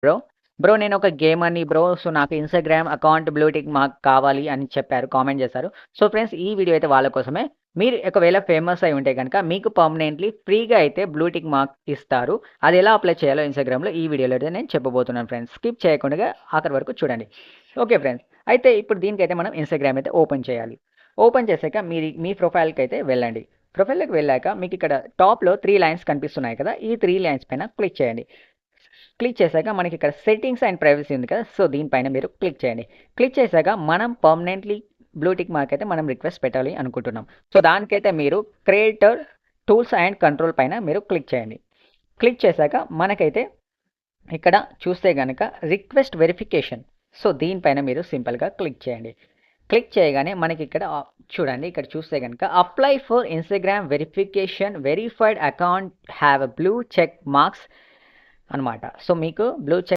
Bro. Bro నేనొక గేమర్‌ని bro. So, నాకు Instagram account blue tick mark కావాలి అని చెప్పారు. కామెంట్ చేశారు. సో, ఫ్రెండ్స్ ఈ వీడియో అయితే వాళ్ళ కోసమే. మీరు ఒకవేళ ఫేమస్ అయి ఉంటే గనక మీకు పర్మనెంట్‌లీ ఫ్రీగా అయితే బ్లూ టిక్ మార్క్ ఇస్తారు. అది ఎలా అప్లై చేయాలో ఇన్‌స్టాగ్రామ్‌లో ఈ వీడియోలో అయితే నేను చెప్పబోతున్నాను ఫ్రెండ్స్. స్కిప్ చేయకుండా ఆఖరి వరకు చూడండి. Okay friends. అయితే ఇప్పుడు దీనికైతే మనం ఇన్‌స్టాగ్రామ్ అయితే ఓపెన్ చేయాలి. ఓపెన్ చేశాక మీ ప్రొఫైల్‌కైతే వెళ్ళండి. ప్రొఫైల్‌లోకి వెళ్ళాక మీకిక్కడ టాప్‌లో 3 లైన్స్ కనిపిస్తున్నాయి కదా! ఈ 3 లైన్స్ పైన క్లిక్ చేయండి. క్లిక్ చేశాక మనకి ఇక్కడ సెట్టింగ్స్ అండ్ ప్రైవసీ ఉంది కదా! సో, దీనిపైన మీరు క్లిక్ చేయండి. క్లిక్ చేశాక మనం పర్మనెంట్‌లీ బ్లూ టిక్ మార్క్ అయితే మనం రిక్వెస్ట్ పెట్టాలి అనుకుంటున్నాం. సో, దానికైతే మీరు క్రియేటర్ టూల్స్ అండ్ కంట్రోల్ పైన మీరు క్లిక్ చేయండి. క్లిక్ చేశాక మనకైతే ఇక్కడ చూస్తే గనక రిక్వెస్ట్ వెరిఫికేషన్. సో, దీనిపైన మీరు సింపుల్‌గా క్లిక్ చేయండి. క్లిక్ చేయగానే మనకిక్కడ చూడండి ఇక్కడ చూస్తే గనక apply for Instagram verification verified account have a blue check marks అనమాట. సో, మీకు బ్లూ చెక్